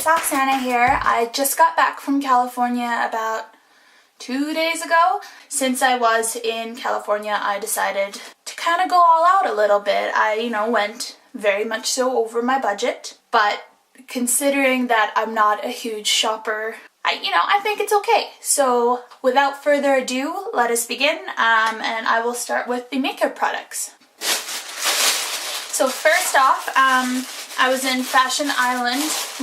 Oksana here. I just got back from California about 2 days ago. Since I was in California, I decided to kind of go all out a little bit. I, went very much so over my budget, but considering that I'm not a huge shopper, I think it's okay. So without further ado, let us begin, and I will start with the makeup products. So first off, I was in Fashion Island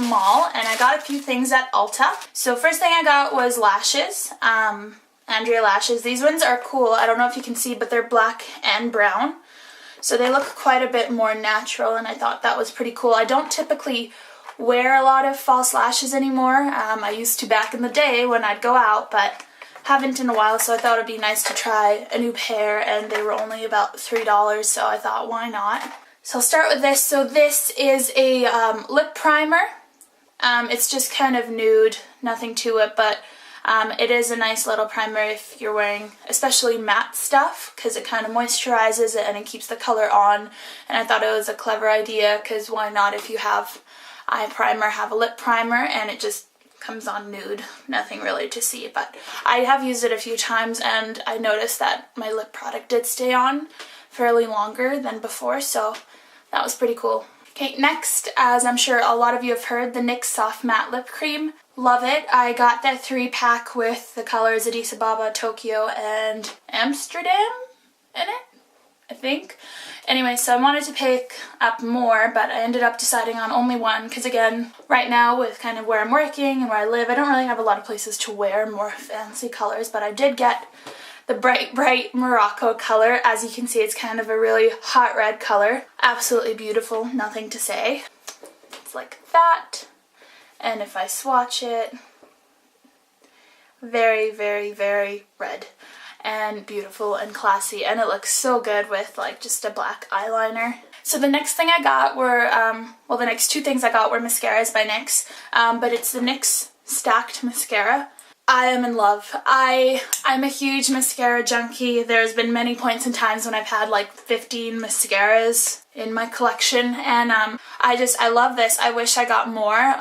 Mall and I got a few things at Ulta. So first thing I got was lashes, Andrea lashes. These ones are cool. I don't know if you can see, but they're black and brown. So they look quite a bit more natural and I thought that was pretty cool. I don't typically wear a lot of false lashes anymore. I used to back in the day when I'd go out, but haven't in a while, so I thought it'd be nice to try a new pair, and they were only about $3, so I thought, why not? So I'll start with this. So this is a lip primer. It's just kind of nude, nothing to it, but it is a nice little primer if you're wearing especially matte stuff, because it kind of moisturizes it and it keeps the color on. And I thought it was a clever idea, because why not, if you have eye primer, have a lip primer, and it just comes on nude, nothing really to see. But I have used it a few times and I noticed that my lip product did stay on fairly longer than before, so that was pretty cool. Okay, next, as I'm sure a lot of you have heard, the NYX Soft Matte Lip Cream. Love it. I got that 3-pack with the colors Addis Ababa, Tokyo, and Amsterdam in it, I think. Anyway, so I wanted to pick up more, but I ended up deciding on only one, because again, right now with kind of where I'm working and where I live, I don't really have a lot of places to wear more fancy colors, but I did get the bright Morocco color. As you can see, it's kind of a really hot red color. Absolutely beautiful, nothing to say. It's like that. And if I swatch it, very, very, very red and beautiful and classy, and it looks so good with like just a black eyeliner. So the next thing I got were, the next two things I got were mascaras by NYX, but it's the NYX Stacked Mascara. I am in love. I'm a huge mascara junkie. There's been many points and times when I've had like 15 mascaras in my collection, and I love this. I wish I got more.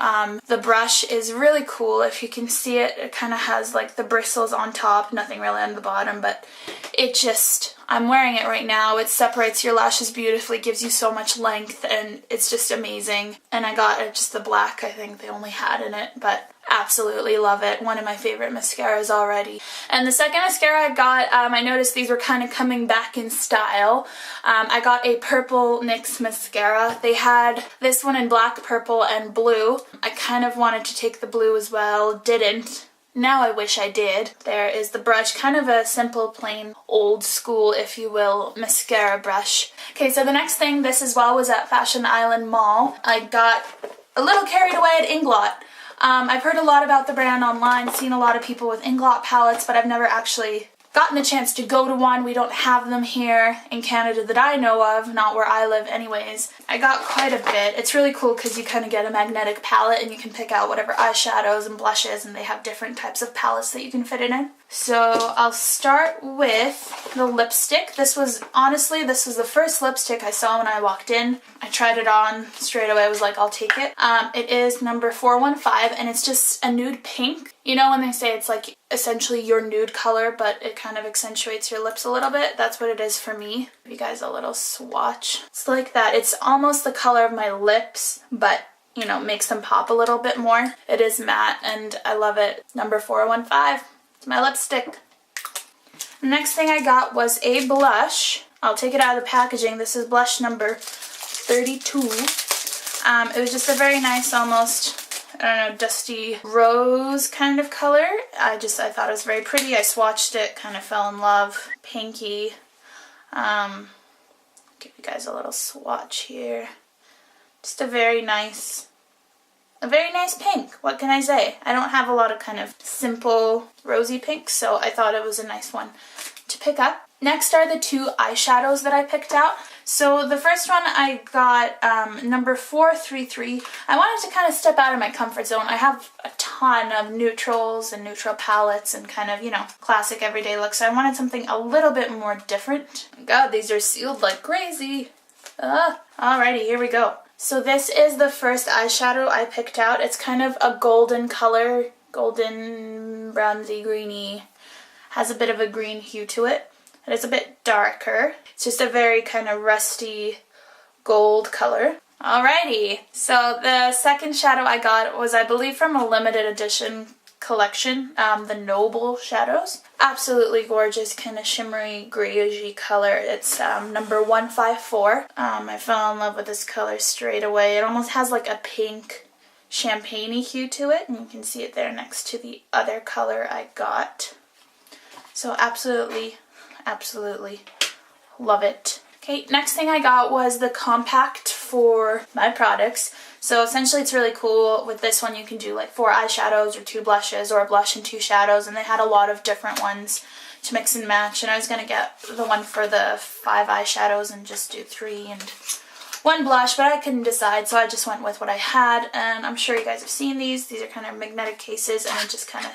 The brush is really cool. If you can see it, it kind of has like the bristles on top, nothing really on the bottom, but it just, I'm wearing it right now. It separates your lashes beautifully, gives you so much length, and it's just amazing. And I got just the black, I think they only had in it, but absolutely love it. One of my favorite mascaras already. And the second mascara I got, I noticed these were kind of coming back in style. I got a purple NYX mascara. They had this one in black, purple, and blue. I kind of wanted to take the blue as well, didn't. Now I wish I did. There is the brush, kind of a simple, plain, old school, if you will, mascara brush. Okay, so the next thing, this as well was at Fashion Island Mall. I got a little carried away at Inglot. I've heard a lot about the brand online, seen a lot of people with Inglot palettes, but I've never actually gotten the chance to go to one. We don't have them here in Canada that I know of, not where I live anyways. I got quite a bit. It's really cool because you kind of get a magnetic palette and you can pick out whatever eyeshadows and blushes, and they have different types of palettes that you can fit it in. So I'll start with the lipstick. This was the first lipstick I saw when I walked in. I tried it on straight away. I was like, I'll take it. It is number 415, and it's just a nude pink. You know when they say it's like essentially your nude color, but it kind of accentuates your lips a little bit? That's what it is for me. Give you guys a little swatch. It's like that. It's almost the color of my lips, but makes them pop a little bit more. It is matte and I love it. Number 415. It's my lipstick. The next thing I got was a blush. I'll take it out of the packaging. This is blush number 32. It was just a very nice, almost, I don't know, dusty rose kind of color. I thought it was very pretty. I swatched it, kind of fell in love. Pinky. Give you guys a little swatch here. Just a very nice pink. What can I say? I don't have a lot of kind of simple rosy pinks, so I thought it was a nice one to pick up. Next are the two eyeshadows that I picked out. So the first one I got number 433. I wanted to kind of step out of my comfort zone. I have a ton of neutrals and neutral palettes and kind of, classic everyday looks. So I wanted something a little bit more different. God, these are sealed like crazy. Alrighty, here we go. So this is the first eyeshadow I picked out. It's kind of a golden color, golden bronzy greeny, has a bit of a green hue to it. It is a bit darker. It's just a very kind of rusty gold color. Alrighty, so the second shadow I got was, I believe, from a limited edition collection, the Noble Shadows. Absolutely gorgeous, kind of shimmery greyish color. It's number 154. I fell in love with this color straight away. It almost has like a pink champagne-y hue to it, and you can see it there next to the other color I got. So absolutely, absolutely love it. Okay, next thing I got was the compact for my products. So essentially it's really cool. With this one you can do like 4 eyeshadows or 2 blushes, or a blush and 2 shadows, and they had a lot of different ones to mix and match, and I was going to get the one for the 5 eyeshadows and just do 3 and 1 blush, but I couldn't decide, so I just went with what I had. And I'm sure you guys have seen these. These are kind of magnetic cases, and it just kind of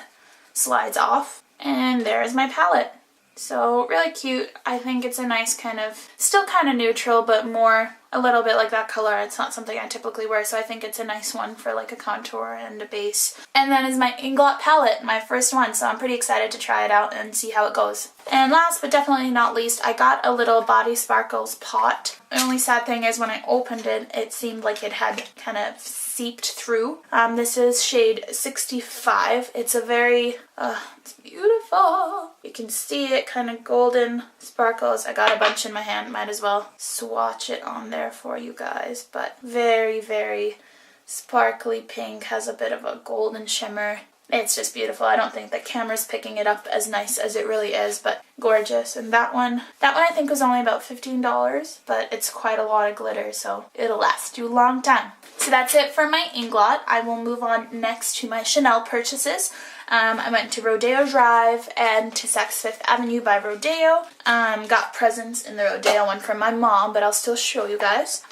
slides off. And there's my palette. So really cute. I think it's a nice kind of, still kind of neutral, but more a little bit like that color. It's not something I typically wear, so I think it's a nice one for like a contour and a base. And then is my Inglot palette, my first one, so I'm pretty excited to try it out and see how it goes. And last but definitely not least, I got a little Body Sparkles pot. The only sad thing is when I opened it, it seemed like it had kind of seeped through. This is shade 65. It's a very, it's beautiful. You can see it, kind of golden sparkles. I got a bunch in my hand, might as well swatch it on there for you guys. But very, very sparkly pink, has a bit of a golden shimmer. It's just beautiful. I don't think the camera's picking it up as nice as it really is, but gorgeous. And that one I think was only about $15, but it's quite a lot of glitter, so it'll last you a long time. So that's it for my Inglot. I will move on next to my Chanel purchases. I went to Rodeo Drive and to Saks Fifth Avenue by Rodeo. Got presents in the Rodeo one from my mom, but I'll still show you guys.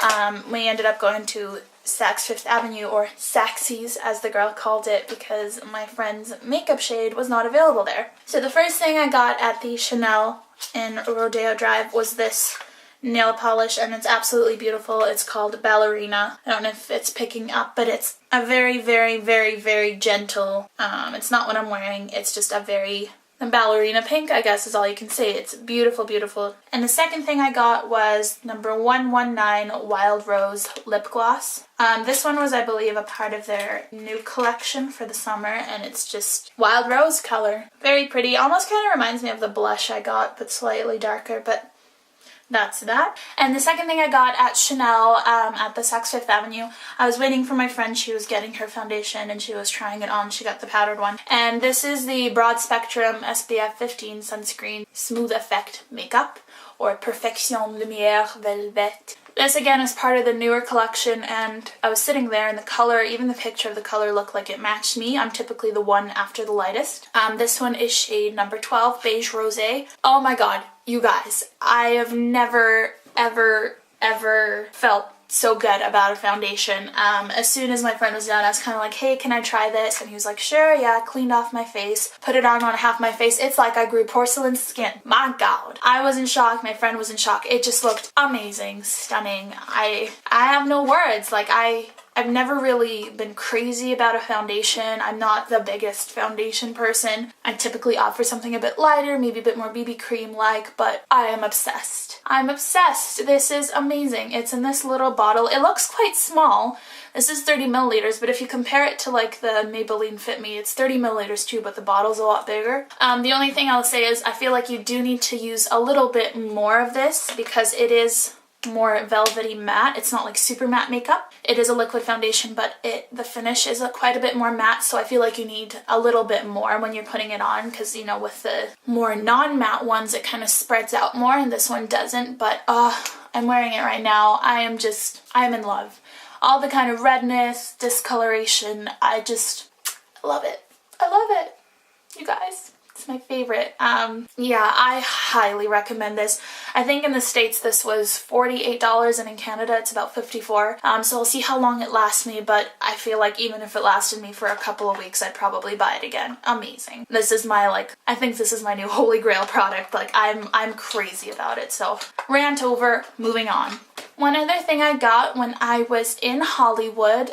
We ended up going to Saks Fifth Avenue, or Saksies as the girl called it, because my friend's makeup shade was not available there. So the first thing I got at the Chanel in Rodeo Drive was this nail polish, and it's absolutely beautiful. It's called Ballerina. I don't know if it's picking up, but it's a very, very, very, very gentle, it's not what I'm wearing, it's just a very ballerina pink, I guess is all you can say. It's beautiful, beautiful. And the second thing I got was number 119 Wild Rose Lip Gloss. This one was, I believe, a part of their new collection for the summer, and it's just wild rose color. Very pretty. Almost kind of reminds me of the blush I got, but slightly darker, but that's that. And the second thing I got at Chanel at the Saks Fifth Avenue, I was waiting for my friend. She was getting her foundation and she was trying it on. She got the powdered one. And this is the Broad Spectrum SPF 15 Sunscreen Smooth Effect Makeup, or Perfection Lumiere Velvet. This again is part of the newer collection, and I was sitting there and the color, even the picture of the color, looked like it matched me. I'm typically the one after the lightest. This one is shade number 12, Beige Rosé. Oh my god, you guys, I have never, ever, ever felt so good about a foundation. As soon as my friend was done, I was kind of like, hey, can I try this? And he was like, sure, yeah. Cleaned off my face, put it on half my face. It's like I grew porcelain skin. My god. I was in shock. My friend was in shock. It just looked amazing, stunning. I have no words. Like, I've never really been crazy about a foundation. I'm not the biggest foundation person. I typically opt for something a bit lighter, maybe a bit more BB cream-like, but I am obsessed. I'm obsessed. This is amazing. It's in this little bottle. It looks quite small. This is 30 milliliters, but if you compare it to like the Maybelline Fit Me, it's 30 milliliters too, but the bottle's a lot bigger. The only thing I'll say is I feel like you do need to use a little bit more of this because it is more velvety matte. It's not like super matte makeup. It is a liquid foundation, but the finish is quite a bit more matte, so I feel like you need a little bit more when you're putting it on, because, you know, with the more non-matte ones it kind of spreads out more and this one doesn't. But I'm wearing it right now. I'm in love. All the kind of redness, discoloration, I love it. I love it, you guys. It's my favorite. Yeah, I highly recommend this. I think in the States this was $48 and in Canada it's about $54. So we'll see how long it lasts me, but I feel like even if it lasted me for a couple of weeks, I'd probably buy it again. Amazing. This is my, like, I think this is my new holy grail product. Like, I'm crazy about it. So rant over, moving on. One other thing I got when I was in Hollywood,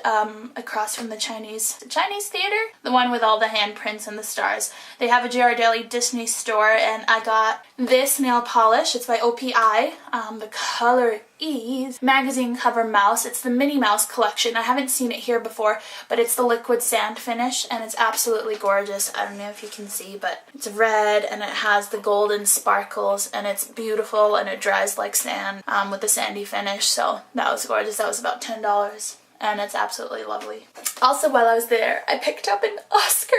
across from the Chinese theater, the one with all the handprints and the stars. They have a Ghirardelli Disney store, and I got this nail polish. It's by OPI. The color is magazine cover mouse. It's the Minnie Mouse collection. I haven't seen it here before, but it's the liquid sand finish, and it's absolutely gorgeous. I don't know if you can see, but it's red, and it has the golden sparkles, and it's beautiful, and it dries like sand with the sandy finish. So that was gorgeous. That was about $10, and it's absolutely lovely. Also, while I was there, I picked up an Oscar.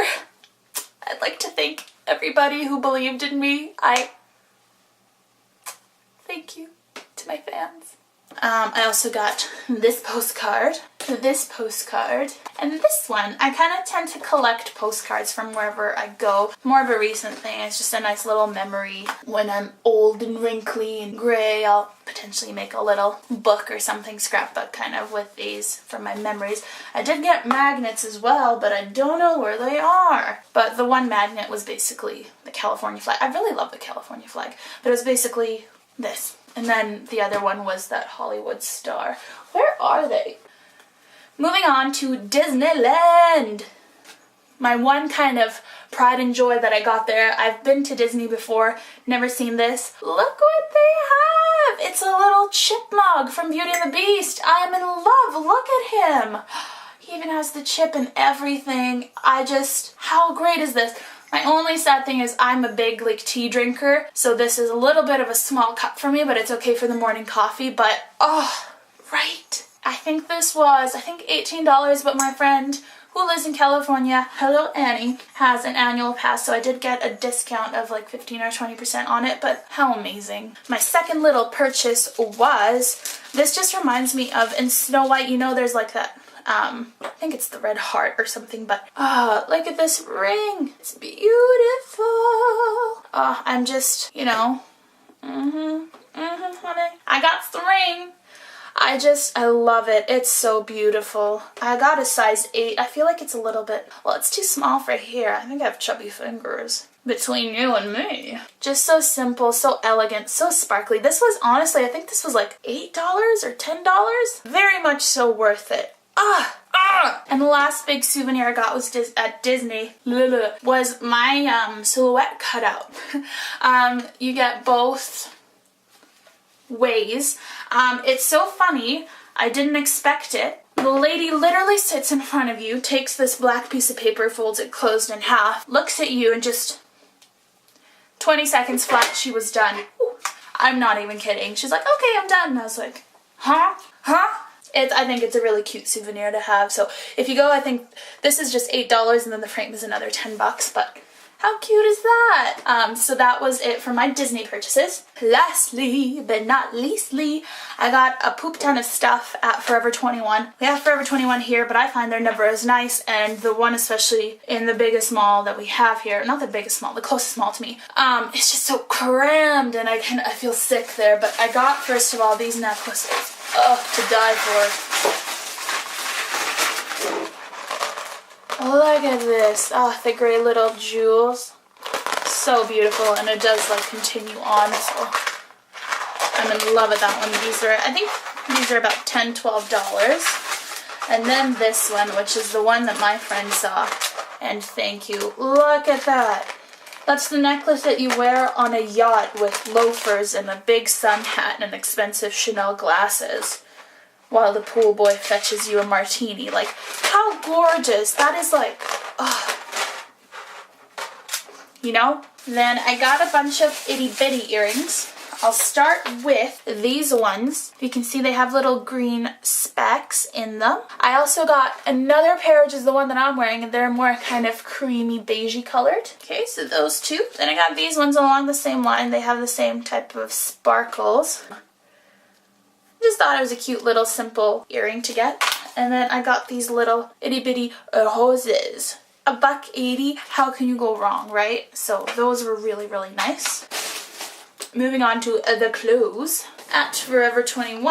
I'd like to thank everybody who believed in me. Thank you to my fans. I also got this postcard, and this one. I kind of tend to collect postcards from wherever I go. More of a recent thing. It's just a nice little memory. When I'm old and wrinkly and gray, I'll potentially make a little book or something, scrapbook kind of, with these for my memories. I did get magnets as well, but I don't know where they are. But the one magnet was basically the California flag. I really love the California flag, but it was basically this. And then the other one was that Hollywood star. Where are they? Moving on to Disneyland. My one kind of pride and joy that I got there. I've been to Disney before, never seen this. Look what they have! It's a little chipmug from Beauty and the Beast. I am in love. Look at him. He even has the chip and everything. How great is this? My only sad thing is I'm a big tea drinker, so this is a little bit of a small cup for me, but it's okay for the morning coffee. But oh, right. I think this was $18, but my friend who lives in California, hello Annie, has an annual pass, so I did get a discount of 15 or 20% on it, but how amazing. My second little purchase was, this just reminds me of in Snow White, you know there's that I think it's the red heart or something, but look at this ring. It's beautiful. I'm just, honey, I got the ring. I love it. It's so beautiful. I got a size 8. I feel like it's a little bit, it's too small for here. I think I have chubby fingers. Between you and me. Just so simple, so elegant, so sparkly. This was honestly, I think this was $8 or $10. Very much so worth it. And the last big souvenir I got was at Disney was my silhouette cutout. You get both ways. It's so funny. I didn't expect it. The lady literally sits in front of you, takes this black piece of paper, folds it closed in half, looks at you, and just 20 seconds flat, she was done. Ooh, I'm not even kidding. She's like, okay, I'm done. And I was like, huh? I think it's a really cute souvenir to have. So if you go, I think this is just $8, and then the frame is another $10, but how cute is that? So that was it for my Disney purchases. Lastly, but not leastly, I got a poop ton of stuff at Forever 21. We have Forever 21 here, but I find they're never as nice, and the one especially in the biggest mall that we have here, not the biggest mall, the closest mall to me, it's just so crammed, and I feel sick there. But I got, first of all, these necklaces. To die for. Look at this. The gray little jewels. So beautiful, and it does continue on, so I'm in love with that one. I think these are about $10, $12. And then this one, which is the one that my friend saw, and thank you. Look at that. That's the necklace that you wear on a yacht with loafers and a big sun hat and expensive Chanel glasses while the pool boy fetches you a martini. How gorgeous. That is Then I got a bunch of itty bitty earrings. I'll start with these ones. You can see they have little green specks in them. I also got another pair, which is the one that I'm wearing, and they're more kind of creamy beigey colored. Okay, so those two. Then I got these ones along the same line. They have the same type of sparkles. Just thought it was a cute little simple earring to get. And then I got these little itty bitty roses. $1.80. How can you go wrong, right? So those were really, really nice. Moving on to the clothes. At Forever 21,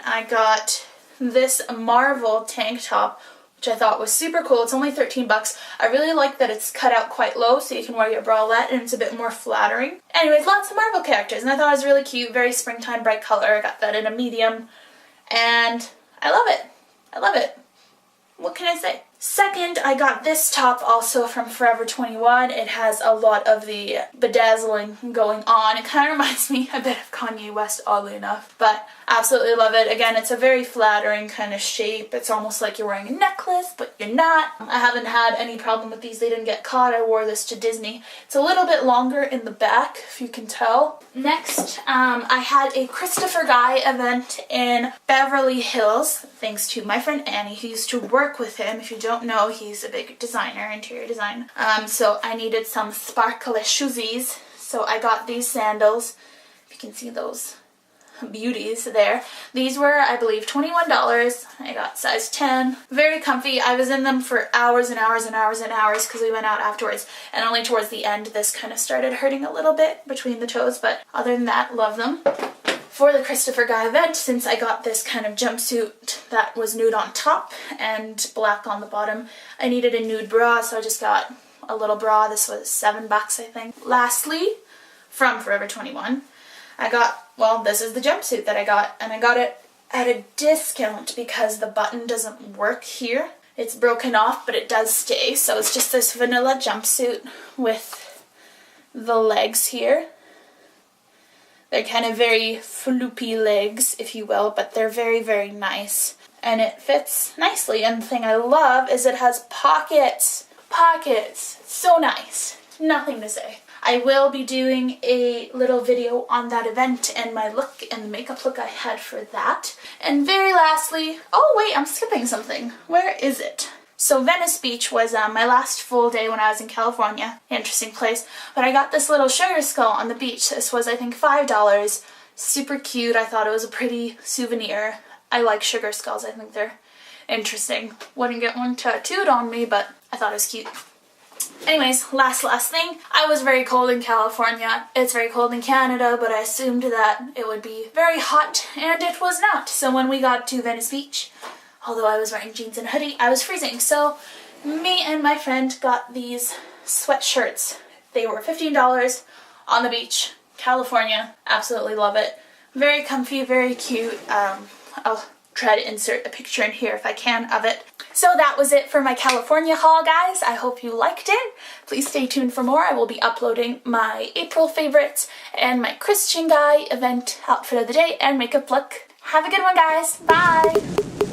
I got this Marvel tank top, which I thought was super cool. It's only $13. I really like that it's cut out quite low, so you can wear your bralette, and it's a bit more flattering. Anyways, lots of Marvel characters, and I thought it was really cute. Very springtime, bright color. I got that in a medium. and I love it. I love it. What can I say? Second, I got this top also from Forever 21. It has a lot of the bedazzling going on. It kind of reminds me a bit of Kanye West, oddly enough, but absolutely love it. Again, it's a very flattering kind of shape. It's almost like you're wearing a necklace, but you're not. I haven't had any problem with these. They didn't get caught. I wore this to Disney. It's a little bit longer in the back, if you can tell. Next, I had a Christopher Guy event in Beverly Hills, thanks to my friend Annie, who used to work with him. If you don't know, he's a big designer, interior design. So I needed some sparkly shoesies, so I got these sandals. If you can see those beauties there. These were, I believe, $21. I got size 10. Very comfy. I was in them for hours and hours and hours and hours because we went out afterwards, and only towards the end this kind of started hurting a little bit between the toes, but other than that, love them. For the Christopher Guy event, since I got this kind of jumpsuit that was nude on top and black on the bottom, I needed a nude bra, so I just got a little bra. This was $7, I think. Lastly, from Forever 21, I got, well, this is the jumpsuit that I got, and I got it at a discount because the button doesn't work here. It's broken off, but it does stay, so it's just this vanilla jumpsuit with the legs here. They're kind of very floopy legs, if you will, but they're very, very nice. And it fits nicely. And the thing I love is it has pockets. Pockets. So nice. Nothing to say. I will be doing a little video on that event and my look and the makeup look I had for that. And very lastly, oh wait, I'm skipping something. Where is it? So Venice Beach was my last full day when I was in California. Interesting place. But I got this little sugar skull on the beach. This was, I think, $5. Super cute. I thought it was a pretty souvenir. I like sugar skulls. I think they're interesting. Wouldn't get one tattooed on me, but I thought it was cute. Anyways, last thing. I was very cold in California. It's very cold in Canada, but I assumed that it would be very hot, and it was not. So when we got to Venice Beach, although I was wearing jeans and a hoodie, I was freezing. So me and my friend got these sweatshirts. They were $15 on the beach, California. Absolutely love it. Very comfy, very cute. I'll try to insert a picture in here if I can of it. So that was it for my California haul, guys. I hope you liked it. Please stay tuned for more. I will be uploading my April favorites and my Christian Guy event outfit of the day and makeup look. Have a good one, guys. Bye!